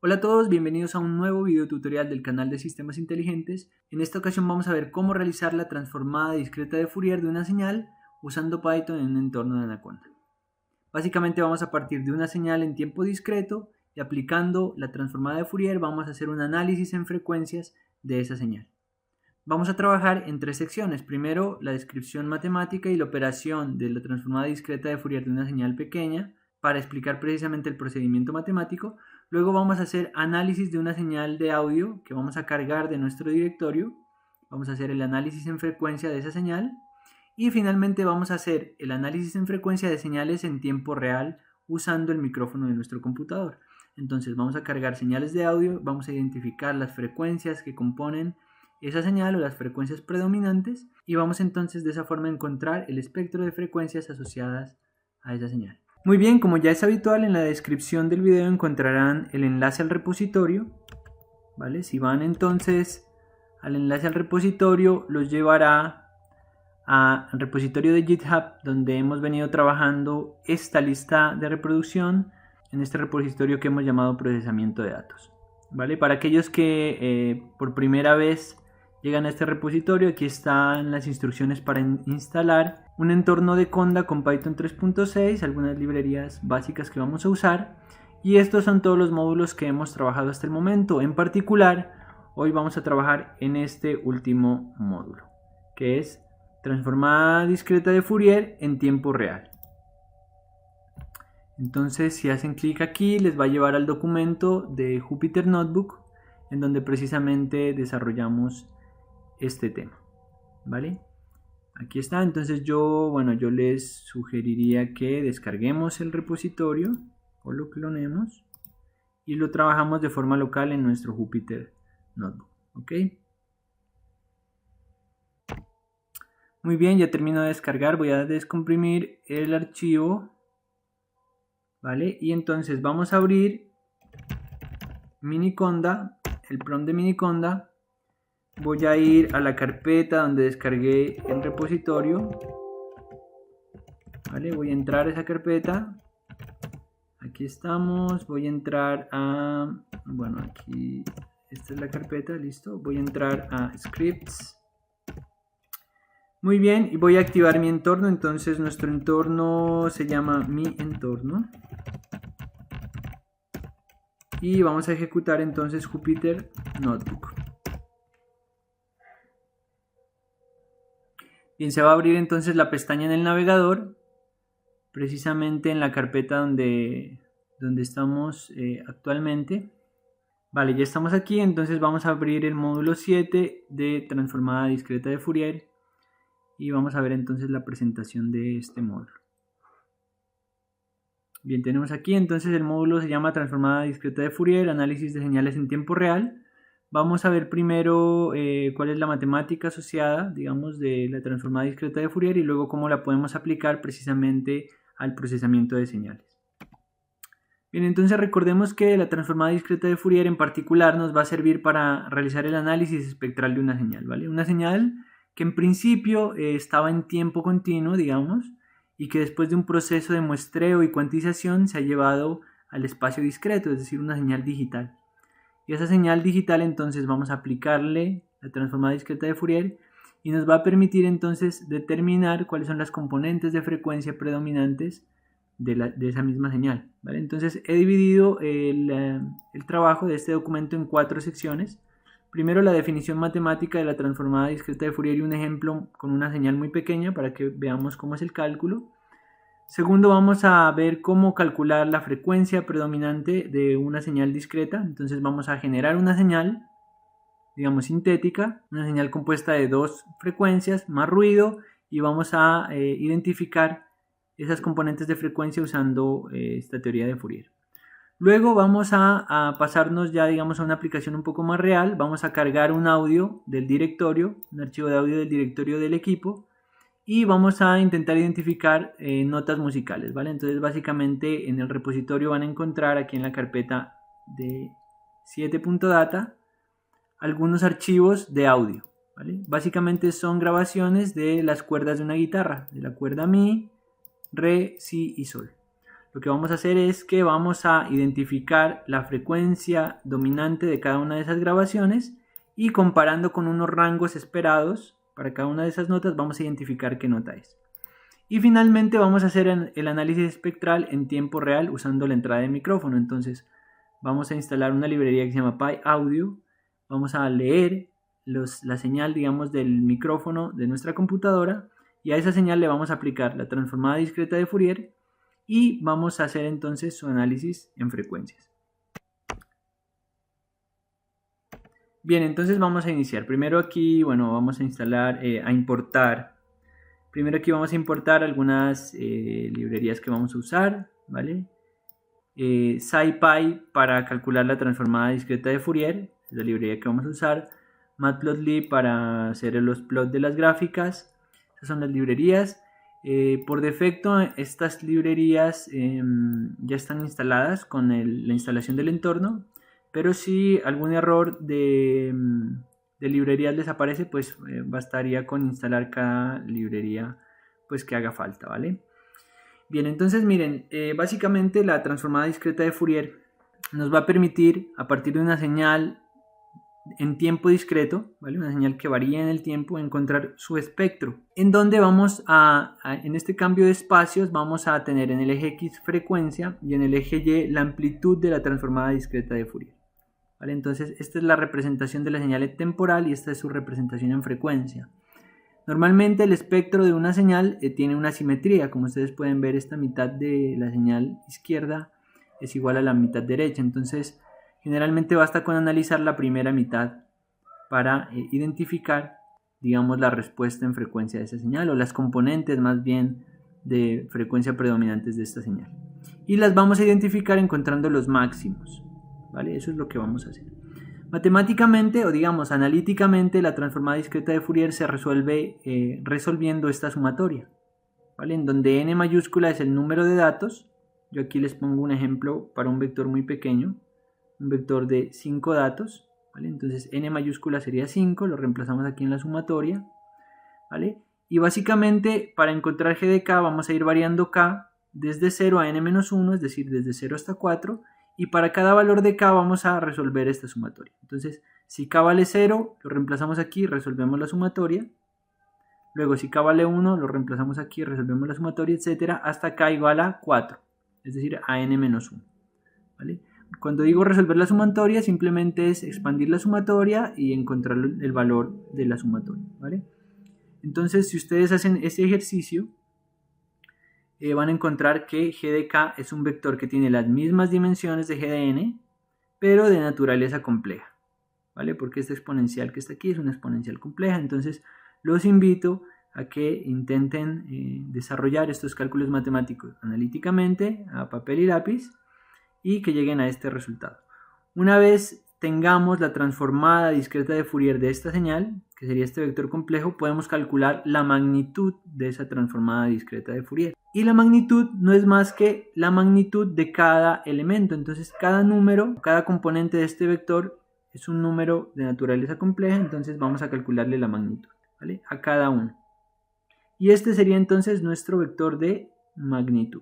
Hola a todos, bienvenidos a un nuevo video tutorial del canal de Sistemas Inteligentes. En esta ocasión vamos a ver cómo realizar la transformada discreta de Fourier de una señal usando Python en un entorno de Anaconda. Básicamente vamos a partir de una señal en tiempo discreto y aplicando la transformada de Fourier vamos a hacer un análisis en frecuencias de esa señal. Vamos a trabajar en tres secciones. Primero, la descripción matemática y la operación de la transformada discreta de Fourier de una señal pequeña para explicar precisamente el procedimiento matemático. Luego vamos a hacer análisis de una señal de audio que vamos a cargar de nuestro directorio. Vamos a hacer el análisis en frecuencia de esa señal. Y finalmente vamos a hacer el análisis en frecuencia de señales en tiempo real usando el micrófono de nuestro computador. Entonces vamos a cargar señales de audio, vamos a identificar las frecuencias que componen esa señal o las frecuencias predominantes y vamos entonces de esa forma a encontrar el espectro de frecuencias asociadas a esa señal. Muy bien, como ya es habitual, en la descripción del video encontrarán el enlace al repositorio, ¿vale? Si van entonces al enlace al repositorio, los llevará al repositorio de GitHub, donde hemos venido trabajando esta lista de reproducción en este repositorio que hemos llamado procesamiento de datos, ¿vale? Para aquellos que por primera vez llegan a este repositorio, aquí están las instrucciones para instalar un entorno de Conda con Python 3.6, algunas librerías básicas que vamos a usar, y estos son todos los módulos que hemos trabajado hasta el momento. En particular, hoy vamos a trabajar en este último módulo, que es transformada discreta de Fourier en tiempo real. Entonces, si hacen clic aquí, les va a llevar al documento de Jupyter Notebook, en donde precisamente desarrollamos este tema, ¿vale? Aquí está. Entonces yo les sugeriría que descarguemos el repositorio o lo clonemos y lo trabajamos de forma local en nuestro Jupyter Notebook, ¿ok? Muy bien, ya termino de descargar. Voy a descomprimir el archivo, ¿vale? Y entonces vamos a abrir Miniconda, el prompt de Miniconda. Voy a ir a la carpeta donde descargué el repositorio, ¿vale? Voy a entrar a esa carpeta. Aquí estamos. Voy a entrar a... aquí esta es la carpeta, listo. Voy a entrar a Scripts. Muy bien, y voy a activar mi entorno. Entonces nuestro entorno se llama Mi Entorno. Y vamos a ejecutar entonces Jupyter Notebook. Bien, se va a abrir entonces la pestaña en el navegador, precisamente en la carpeta donde estamos actualmente. Vale, ya estamos aquí, entonces vamos a abrir el módulo 7 de transformada discreta de Fourier y vamos a ver entonces la presentación de este módulo. Bien, tenemos aquí entonces el módulo se llama transformada discreta de Fourier, análisis de señales en tiempo real. Vamos a ver primero cuál es la matemática asociada, digamos, de la transformada discreta de Fourier y luego cómo la podemos aplicar precisamente al procesamiento de señales. Bien, entonces recordemos que la transformada discreta de Fourier en particular nos va a servir para realizar el análisis espectral de una señal, ¿vale? Una señal que en principio estaba en tiempo continuo, digamos, y que después de un proceso de muestreo y cuantización se ha llevado al espacio discreto, es decir, una señal digital. Y esa señal digital entonces vamos a aplicarle la transformada discreta de Fourier y nos va a permitir entonces determinar cuáles son las componentes de frecuencia predominantes de esa misma señal, ¿vale? Entonces he dividido el trabajo de este documento en 4 secciones. Primero la definición matemática de la transformada discreta de Fourier y un ejemplo con una señal muy pequeña para que veamos cómo es el cálculo. Segundo, vamos a ver cómo calcular la frecuencia predominante de una señal discreta. Entonces vamos a generar una señal, digamos sintética, una señal compuesta de 2 frecuencias más ruido y vamos a identificar esas componentes de frecuencia usando esta teoría de Fourier. Luego vamos a pasarnos ya, digamos, a una aplicación un poco más real. Vamos a cargar un audio del directorio, un archivo de audio del directorio del equipo. Y vamos a intentar identificar notas musicales, ¿vale? Entonces básicamente en el repositorio van a encontrar aquí en la carpeta de 7.data algunos archivos de audio, ¿vale? Básicamente son grabaciones de las cuerdas de una guitarra, de la cuerda Mi, Re, Si y Sol. Lo que vamos a hacer es que vamos a identificar la frecuencia dominante de cada una de esas grabaciones y comparando con unos rangos esperados para cada una de esas notas vamos a identificar qué nota es. Y finalmente vamos a hacer el análisis espectral en tiempo real usando la entrada de micrófono. Entonces vamos a instalar una librería que se llama PyAudio. Vamos a leer la señal, digamos, del micrófono de nuestra computadora y a esa señal le vamos a aplicar la transformada discreta de Fourier y vamos a hacer entonces su análisis en frecuencias. Bien, entonces vamos a iniciar. Primero aquí, bueno, vamos a instalar, importar. Primero aquí vamos a importar algunas librerías que vamos a usar, ¿vale? SciPy para calcular la transformada discreta de Fourier, es la librería que vamos a usar. Matplotlib para hacer los plots de las gráficas. Esas son las librerías. Por defecto estas librerías ya están instaladas con la instalación del entorno, pero si algún error de librerías les aparece, pues bastaría con instalar cada librería pues que haga falta, ¿vale? Bien, entonces miren, básicamente la transformada discreta de Fourier nos va a permitir, a partir de una señal en tiempo discreto, ¿vale? Una señal que varía en el tiempo, encontrar su espectro, en donde vamos en este cambio de espacios vamos a tener en el eje X frecuencia y en el eje Y la amplitud de la transformada discreta de Fourier, ¿vale? Entonces esta es la representación de la señal temporal y esta es su representación en frecuencia. Normalmente el espectro de una señal tiene una simetría, como ustedes pueden ver, esta mitad de la señal izquierda es igual a la mitad derecha, entonces generalmente basta con analizar la primera mitad para identificar, digamos, la respuesta en frecuencia de esa señal o las componentes más bien de frecuencia predominantes de esta señal. Y las vamos a identificar encontrando los máximos, ¿vale? Eso es lo que vamos a hacer. Matemáticamente o digamos analíticamente la transformada discreta de Fourier se resuelve resolviendo esta sumatoria, ¿vale? En donde n mayúscula es el número de datos. Yo aquí les pongo un ejemplo para un vector muy pequeño, un vector de 5 datos, ¿vale? Entonces n mayúscula sería 5, lo reemplazamos aquí en la sumatoria, ¿vale? Y básicamente para encontrar g de k vamos a ir variando k desde 0 a n-1, es decir, desde 0 hasta 4, y para cada valor de k vamos a resolver esta sumatoria. Entonces, si k vale 0, lo reemplazamos aquí, resolvemos la sumatoria. Luego, si k vale 1, lo reemplazamos aquí, resolvemos la sumatoria, etcétera, hasta k igual a 4, es decir, a n-1, ¿vale? Cuando digo resolver la sumatoria, simplemente es expandir la sumatoria y encontrar el valor de la sumatoria, ¿vale? Entonces, si ustedes hacen este ejercicio, van a encontrar que g de k es un vector que tiene las mismas dimensiones de g de n, pero de naturaleza compleja, ¿vale? Porque esta exponencial que está aquí es una exponencial compleja. Entonces los invito a que intenten desarrollar estos cálculos matemáticos analíticamente a papel y lápiz y que lleguen a este resultado. Una vez tengamos la transformada discreta de Fourier de esta señal, que sería este vector complejo, podemos calcular la magnitud de esa transformada discreta de Fourier. Y la magnitud no es más que la magnitud de cada elemento. Entonces cada número, cada componente de este vector es un número de naturaleza compleja, entonces vamos a calcularle la magnitud, ¿vale? A cada uno. Y este sería entonces nuestro vector de magnitud.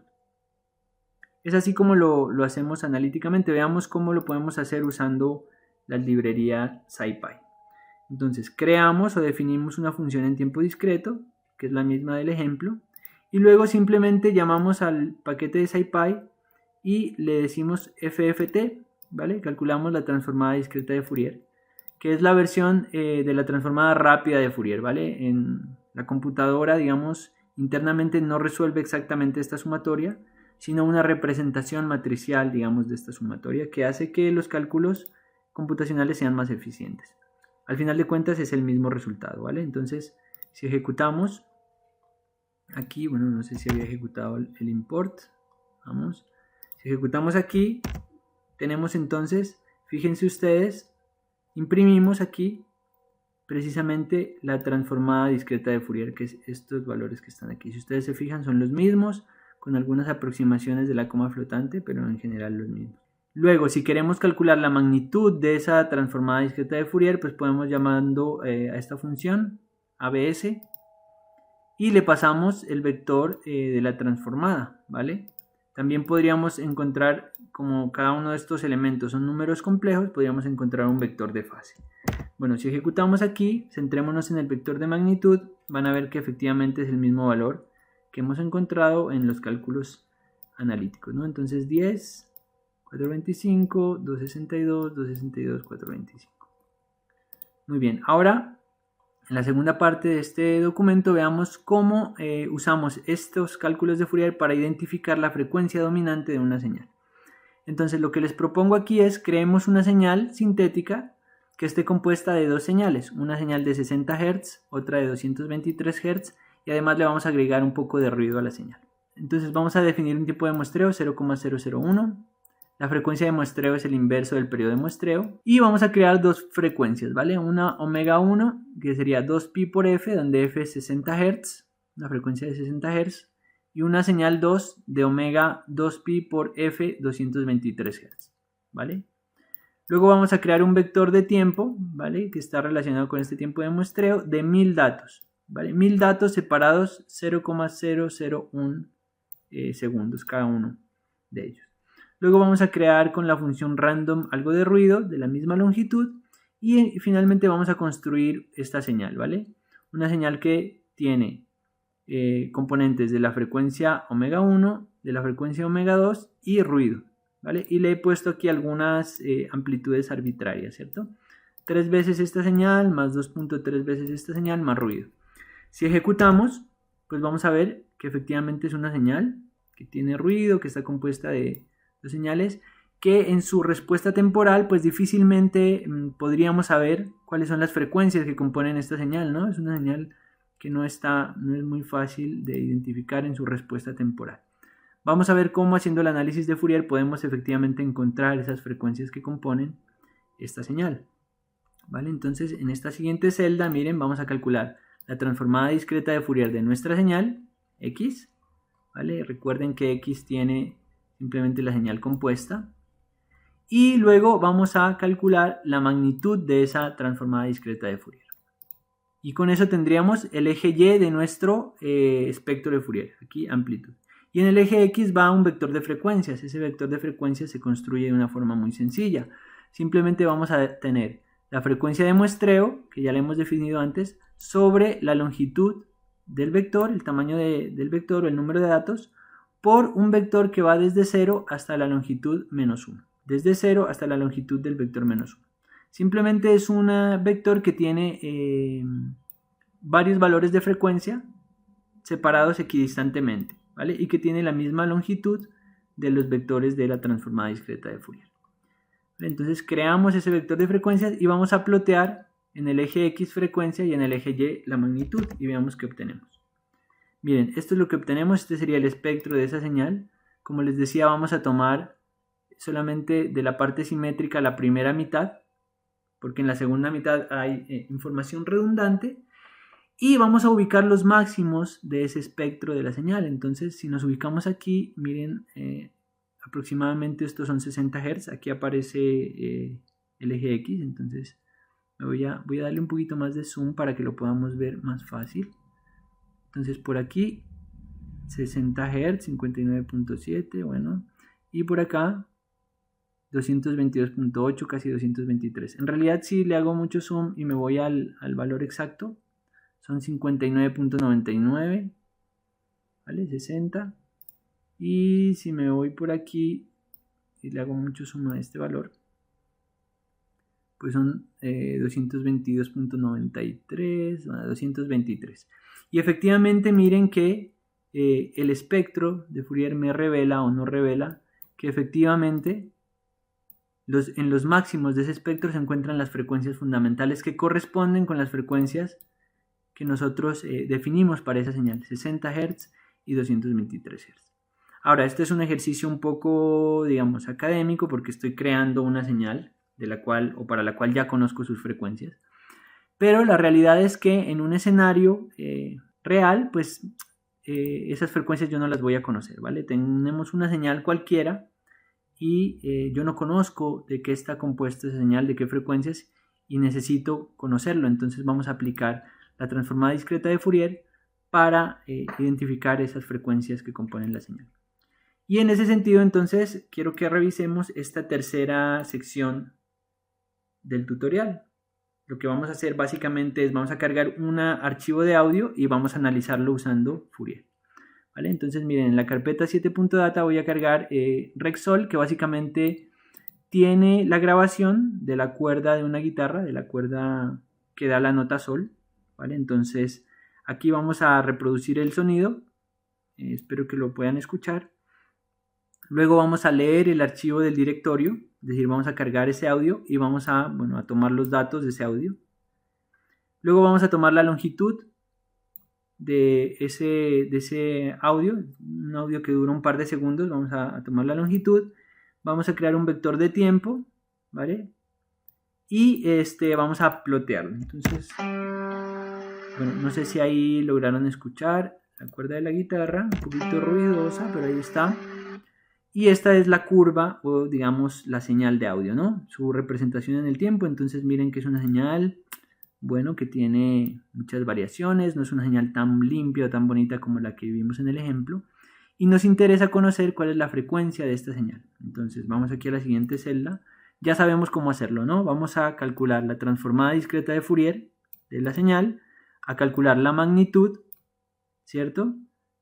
Es así como lo hacemos analíticamente. Veamos cómo lo podemos hacer usando la librería SciPy. Entonces creamos o definimos una función en tiempo discreto, que es la misma del ejemplo, y luego simplemente llamamos al paquete de SciPy y le decimos FFT, ¿vale? Calculamos la transformada discreta de Fourier, que es la versión de la transformada rápida de Fourier, ¿vale? En la computadora, digamos, internamente no resuelve exactamente esta sumatoria, sino una representación matricial, digamos, de esta sumatoria que hace que los cálculos computacionales sean más eficientes. Al final de cuentas es el mismo resultado, ¿vale? Entonces, si ejecutamos aquí, bueno, no sé si había ejecutado el import, vamos, si ejecutamos aquí, tenemos entonces, fíjense ustedes, imprimimos aquí precisamente la transformada discreta de Fourier, que es estos valores que están aquí. Si ustedes se fijan, son los mismos, con algunas aproximaciones de la coma flotante, pero en general los mismos. Luego, si queremos calcular la magnitud de esa transformada discreta de Fourier, pues podemos llamando a esta función ABS y le pasamos el vector de la transformada, ¿vale? También podríamos encontrar, como cada uno de estos elementos son números complejos, podríamos encontrar un vector de fase. Bueno, si ejecutamos aquí, centrémonos en el vector de magnitud, van a ver que efectivamente es el mismo valor que hemos encontrado en los cálculos analíticos, ¿no? Entonces 10, 425, 262, 262, 425. Muy bien, ahora en la segunda parte de este documento veamos cómo usamos estos cálculos de Fourier para identificar la frecuencia dominante de una señal. Entonces lo que les propongo aquí es creemos una señal sintética que esté compuesta de dos señales, una señal de 60 Hz, otra de 223 Hz y además le vamos a agregar un poco de ruido a la señal. Entonces vamos a definir un tipo de muestreo 0,001. La frecuencia de muestreo es el inverso del periodo de muestreo. Y vamos a crear dos frecuencias, ¿vale? Una omega 1, que sería 2pi por f, donde f es 60 Hz, una frecuencia de 60 Hz. Y una señal 2 de omega 2pi por f, 223 Hz, ¿vale? Luego vamos a crear un vector de tiempo, ¿vale? Que está relacionado con este tiempo de muestreo de 1000 datos, ¿vale? 1000 datos separados 0,001 segundos cada uno de ellos. Luego vamos a crear con la función random algo de ruido de la misma longitud y finalmente vamos a construir esta señal, ¿vale? Una señal que tiene componentes de la frecuencia omega 1, de la frecuencia omega 2 y ruido, ¿vale? Y le he puesto aquí algunas amplitudes arbitrarias, ¿cierto? 3 veces esta señal más 2.3 veces esta señal más ruido. Si ejecutamos, pues vamos a ver que efectivamente es una señal que tiene ruido, que está compuesta de dos señales, que en su respuesta temporal pues difícilmente podríamos saber cuáles son las frecuencias que componen esta señal, ¿no? Es una señal que no es muy fácil de identificar en su respuesta temporal. Vamos a ver cómo haciendo el análisis de Fourier podemos efectivamente encontrar esas frecuencias que componen esta señal, ¿vale? Entonces en esta siguiente celda, miren, vamos a calcular la transformada discreta de Fourier de nuestra señal, x, ¿vale? Recuerden que x tiene simplemente la señal compuesta. Y luego vamos a calcular la magnitud de esa transformada discreta de Fourier. Y con eso tendríamos el eje Y de nuestro espectro de Fourier, aquí amplitud. Y en el eje X va un vector de frecuencias. Ese vector de frecuencias se construye de una forma muy sencilla. Simplemente vamos a tener la frecuencia de muestreo, que ya la hemos definido antes, sobre la longitud del vector, el tamaño del vector o el número de datos, por un vector que va desde 0 hasta la longitud menos 1. Desde 0 hasta la longitud del vector menos 1. Simplemente es un vector que tiene varios valores de frecuencia separados equidistantemente, ¿vale? Y que tiene la misma longitud de los vectores de la transformada discreta de Fourier. Entonces creamos ese vector de frecuencias y vamos a plotear en el eje X frecuencia y en el eje Y la magnitud y veamos qué obtenemos. Miren, esto es lo que obtenemos, este sería el espectro de esa señal. Como les decía, vamos a tomar solamente de la parte simétrica la primera mitad, porque en la segunda mitad hay información redundante, y vamos a ubicar los máximos de ese espectro de la señal. Entonces, si nos ubicamos aquí, miren, aproximadamente estos son 60 Hz, aquí aparece el eje X, entonces voy a darle un poquito más de zoom para que lo podamos ver más fácil. Entonces por aquí 60 Hz, 59.7, bueno, y por acá 222.8, casi 223. En realidad si le hago mucho zoom y me voy al valor exacto, son 59.99, ¿vale? 60. Y si me voy por aquí y le hago mucho zoom a este valor, pues son 222.93, 223. Y efectivamente miren que el espectro de Fourier me revela o no revela que efectivamente en los máximos de ese espectro se encuentran las frecuencias fundamentales que corresponden con las frecuencias que nosotros definimos para esa señal, 60 Hz y 223 Hz. Ahora, este es un ejercicio un poco, digamos, académico porque estoy creando una señal de la cual o para la cual ya conozco sus frecuencias. Pero la realidad es que en un escenario real, pues esas frecuencias yo no las voy a conocer, ¿vale? Tenemos una señal cualquiera y yo no conozco de qué está compuesta esa señal, de qué frecuencias, y necesito conocerlo. Entonces vamos a aplicar la transformada discreta de Fourier para identificar esas frecuencias que componen la señal. Y en ese sentido, entonces, quiero que revisemos esta tercera sección del tutorial. Lo que vamos a hacer básicamente es, vamos a cargar un archivo de audio y vamos a analizarlo usando Fourier. ¿Vale? Entonces, miren, en la carpeta 7.data voy a cargar Rexol, que básicamente tiene la grabación de la cuerda de una guitarra, de la cuerda que da la nota sol. ¿Vale? Entonces, aquí vamos a reproducir el sonido. Espero que lo puedan escuchar. Luego vamos a leer el archivo del directorio, es decir, vamos a cargar ese audio y vamos a tomar los datos de ese audio. Luego vamos a tomar la longitud de ese audio, un audio que dura un par de segundos, vamos a tomar la longitud, vamos a crear un vector de tiempo, ¿vale? Y vamos a plotearlo. Entonces, bueno, no sé si ahí lograron escuchar la cuerda de la guitarra, un poquito ruidosa, pero ahí está. Y esta es la curva o digamos la señal de audio, ¿no? Su representación en el tiempo. Entonces miren que es una señal, bueno, que tiene muchas variaciones. No es una señal tan limpia o tan bonita como la que vimos en el ejemplo. Y nos interesa conocer cuál es la frecuencia de esta señal. Entonces vamos aquí a la siguiente celda. Ya sabemos cómo hacerlo, ¿no? Vamos a calcular la transformada discreta de Fourier de la señal, a calcular la magnitud, ¿cierto?,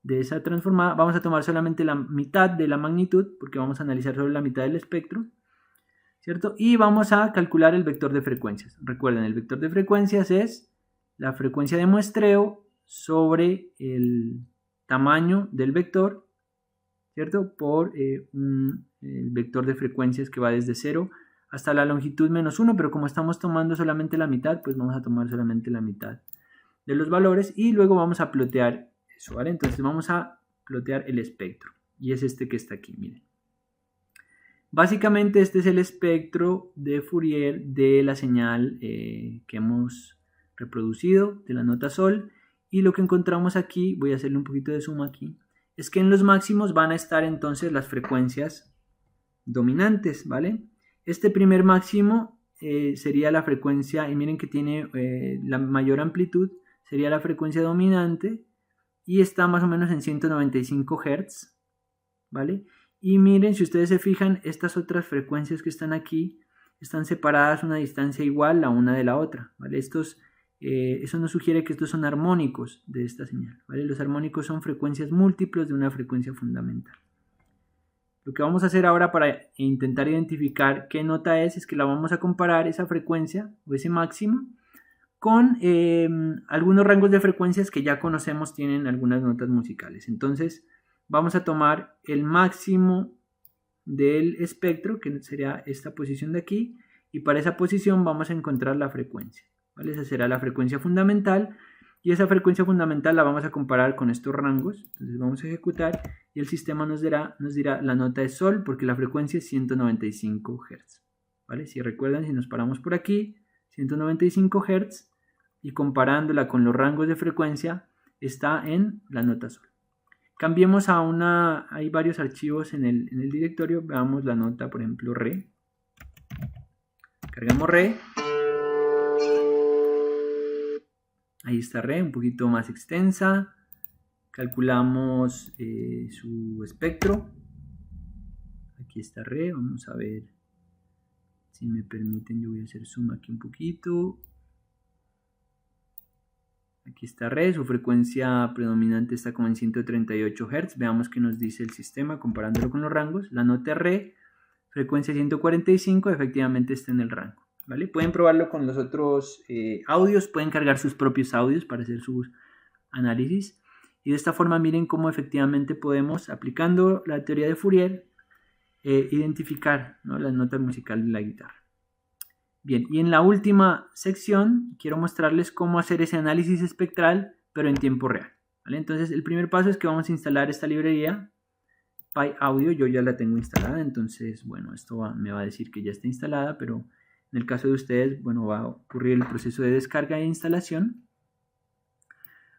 de esa transformada. Vamos a tomar solamente la mitad de la magnitud porque vamos a analizar solo la mitad del espectro, ¿cierto? Y vamos a calcular el vector de frecuencias. Recuerden, el vector de frecuencias es la frecuencia de muestreo sobre el tamaño del vector, ¿cierto? Por el vector de frecuencias que va desde 0 hasta la longitud menos 1, pero como estamos tomando solamente la mitad, pues vamos a tomar solamente la mitad de los valores y luego vamos a plotear eso, ¿vale? Entonces vamos a plotear el espectro y es este que está aquí, miren. Básicamente este es el espectro de Fourier de la señal que hemos reproducido de la nota sol, y lo que encontramos aquí, voy a hacerle un poquito de zoom aquí, es que en los máximos van a estar entonces las frecuencias dominantes, ¿vale? Este primer máximo sería la frecuencia, y miren que tiene la mayor amplitud, sería la frecuencia dominante, y está más o menos en 195 Hz, ¿vale? Y miren, si ustedes se fijan, estas otras frecuencias que están aquí están separadas a una distancia igual la una de la otra, ¿vale? Eso nos sugiere que estos son armónicos de esta señal, ¿vale? Los armónicos son frecuencias múltiplos de una frecuencia fundamental. Lo que vamos a hacer ahora para intentar identificar qué nota es que la vamos a comparar esa frecuencia o ese máximo con algunos rangos de frecuencias que ya conocemos tienen algunas notas musicales. Entonces vamos a tomar el máximo del espectro, que sería esta posición de aquí, y para esa posición vamos a encontrar la frecuencia, ¿vale? Esa será la frecuencia fundamental, y esa frecuencia fundamental la vamos a comparar con estos rangos. Entonces vamos a ejecutar y el sistema nos dirá la nota de sol porque la frecuencia es 195 Hz, ¿vale? Si recuerdan, si nos paramos por aquí, 195 Hz, y comparándola con los rangos de frecuencia está en la nota sol. Cambiemos a hay varios archivos en el directorio, veamos la nota, por ejemplo, re. Cargamos re. Ahí está re, un poquito más extensa. Calculamos su espectro. Aquí está re, vamos a ver si me permiten, yo voy a hacer zoom aquí un poquito. Aquí está re, su frecuencia predominante está como en 138 Hz. Veamos qué nos dice el sistema comparándolo con los rangos. La nota re, frecuencia 145, efectivamente está en el rango, ¿vale? Pueden probarlo con los otros audios, pueden cargar sus propios audios para hacer sus análisis. Y de esta forma miren cómo efectivamente podemos, aplicando la teoría de Fourier, identificar, ¿no?, las notas musicales de la guitarra. Bien, y en la última sección quiero mostrarles cómo hacer ese análisis espectral, pero en tiempo real, ¿vale? Entonces el primer paso es que vamos a instalar esta librería PyAudio. Yo ya la tengo instalada, entonces bueno, esto me va a decir que ya está instalada, pero en el caso de ustedes, bueno, va a ocurrir el proceso de descarga e instalación.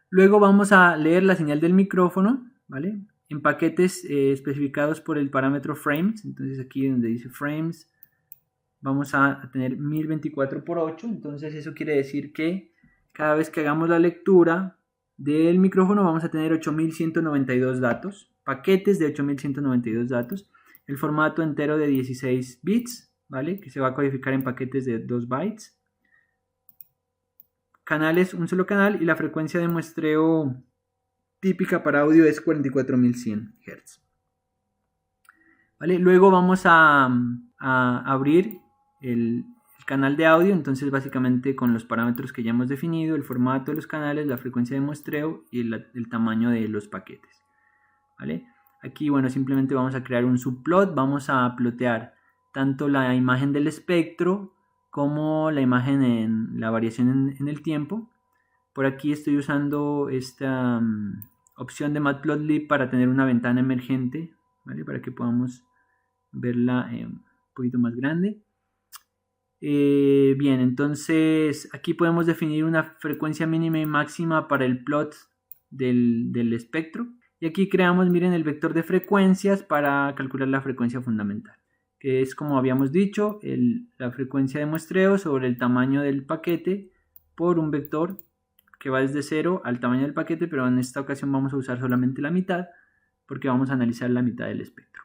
Luego vamos a leer la señal del micrófono, ¿vale? En paquetes especificados por el parámetro frames. Entonces aquí donde dice frames vamos a tener 1024 por 8. Entonces eso quiere decir que cada vez que hagamos la lectura del micrófono vamos a tener 8192 datos, paquetes de 8192 datos, el formato entero de 16 bits, ¿vale? Que se va a codificar en paquetes de 2 bytes. Canales, un solo canal, y la frecuencia de muestreo típica para audio es 44100 Hz. ¿Vale? Luego vamos a abrir el canal de audio, entonces básicamente con los parámetros que ya hemos definido, el formato de los canales, la frecuencia de muestreo y el tamaño de los paquetes. ¿Vale? Aquí, bueno, simplemente vamos a crear un subplot, vamos a plotear tanto la imagen del espectro como la imagen en la variación en el tiempo. Por aquí estoy usando esta opción de Matplotlib para tener una ventana emergente, ¿vale? Para que podamos verla un poquito más grande. Bien, entonces aquí podemos definir una frecuencia mínima y máxima para el plot del espectro. Y aquí creamos, miren, el vector de frecuencias para calcular la frecuencia fundamental, que es, como habíamos dicho, la frecuencia de muestreo sobre el tamaño del paquete por un vector que va desde 0 al tamaño del paquete, pero en esta ocasión vamos a usar solamente la mitad porque vamos a analizar la mitad del espectro.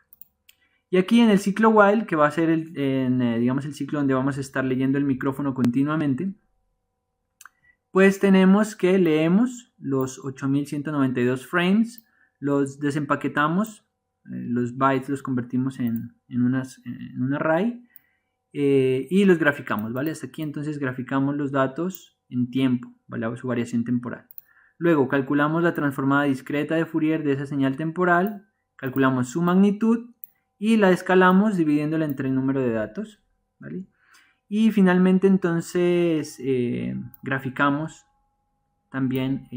Y aquí en el ciclo while, que va a ser digamos el ciclo donde vamos a estar leyendo el micrófono continuamente, pues tenemos que leemos los 8192 frames, los desempaquetamos, los bytes los convertimos en un array y los graficamos, ¿vale? Hasta aquí entonces graficamos los datos en tiempo, ¿vale? Su variación temporal. Luego calculamos la transformada discreta de Fourier de esa señal temporal, calculamos su magnitud y la escalamos dividiéndola entre el número de datos, ¿vale? Y finalmente entonces graficamos también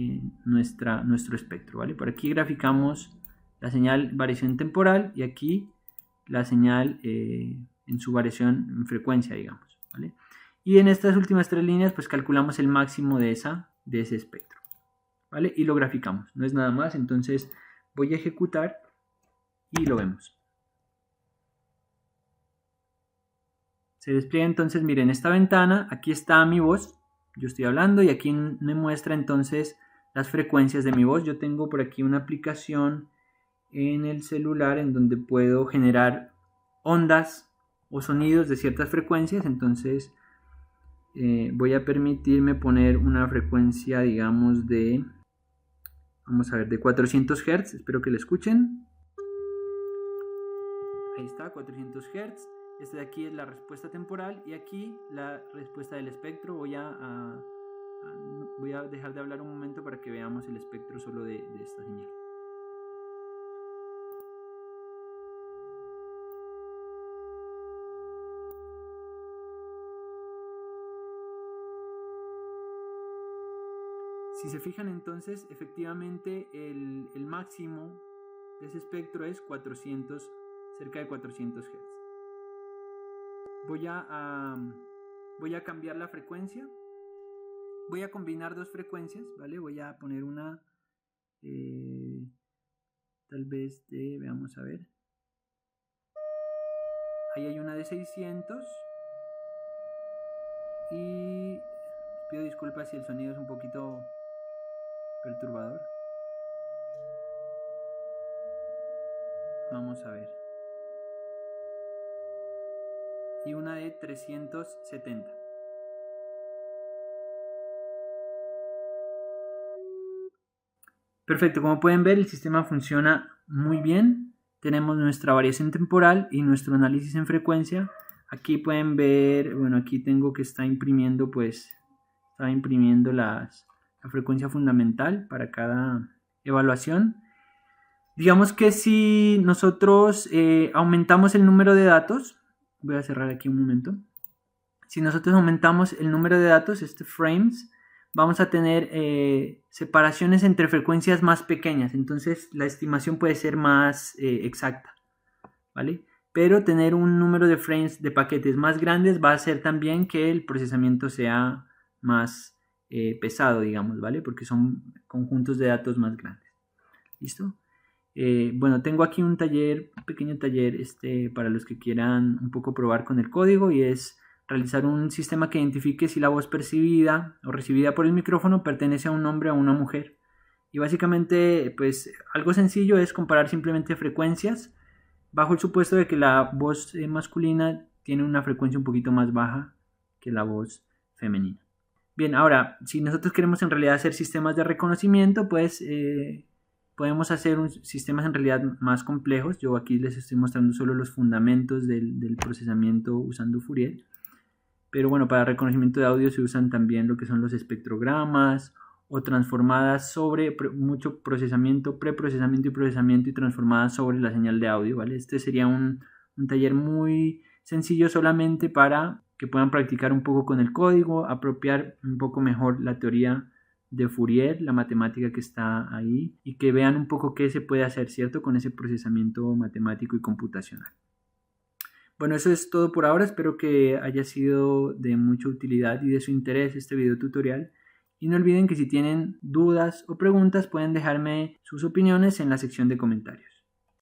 nuestro espectro, ¿vale? Por aquí graficamos la señal variación temporal y aquí la señal en su variación en frecuencia, digamos, ¿vale? Y en estas últimas tres líneas pues calculamos el máximo de ese espectro, ¿vale? Y lo graficamos, no es nada más. Entonces voy a ejecutar y lo vemos. Se despliega entonces, miren, esta ventana, aquí está mi voz, yo estoy hablando y aquí me muestra entonces las frecuencias de mi voz. Yo tengo por aquí una aplicación en el celular en donde puedo generar ondas o sonidos de ciertas frecuencias. Entonces voy a permitirme poner una frecuencia, digamos, vamos a ver, de 400 Hz, espero que la escuchen. Ahí está, 400 Hz. Este de aquí es la respuesta temporal y aquí la respuesta del espectro. Voy a dejar de hablar un momento para que veamos el espectro solo de esta señal. Si se fijan entonces, efectivamente el máximo de ese espectro es 400, cerca de 400 Hz. Voy a cambiar la frecuencia. Voy a combinar dos frecuencias, ¿vale? Voy a poner una, tal vez veamos a ver. Ahí hay una de 600. Y pido disculpas si el sonido es un poquito perturbador. Vamos a ver. Y una de 370. Perfecto, como pueden ver, el sistema funciona muy bien. Tenemos nuestra variación temporal y nuestro análisis en frecuencia. Aquí pueden ver, bueno, aquí tengo que está imprimiendo, la frecuencia fundamental para cada evaluación. Digamos que si nosotros aumentamos el número de datos, voy a cerrar aquí un momento. Si nosotros aumentamos el número de datos, frames, vamos a tener separaciones entre frecuencias más pequeñas. Entonces la estimación puede ser más exacta, ¿vale? Pero tener un número de frames de paquetes más grandes va a hacer también que el procesamiento sea más pesado, digamos, ¿vale? Porque son conjuntos de datos más grandes. ¿Listo? Bueno, tengo aquí un pequeño taller para los que quieran un poco probar con el código, y es realizar un sistema que identifique si la voz percibida o recibida por el micrófono pertenece a un hombre o a una mujer. Y básicamente, pues algo sencillo es comparar simplemente frecuencias bajo el supuesto de que la voz masculina tiene una frecuencia un poquito más baja que la voz femenina. Bien, ahora, si nosotros queremos en realidad hacer sistemas de reconocimiento, pues podemos hacer sistemas en realidad más complejos. Yo aquí les estoy mostrando solo los fundamentos del procesamiento usando Fourier. Pero bueno, para reconocimiento de audio se usan también lo que son los espectrogramas o transformadas sobre mucho procesamiento, preprocesamiento y procesamiento y transformadas sobre la señal de audio, ¿vale? Este sería un taller muy sencillo solamente para que puedan practicar un poco con el código, apropiar un poco mejor la teoría de Fourier, la matemática que está ahí, y que vean un poco qué se puede hacer, ¿cierto?, con ese procesamiento matemático y computacional. Bueno, eso es todo por ahora. Espero que haya sido de mucha utilidad y de su interés este video tutorial. Y no olviden que si tienen dudas o preguntas pueden dejarme sus opiniones en la sección de comentarios.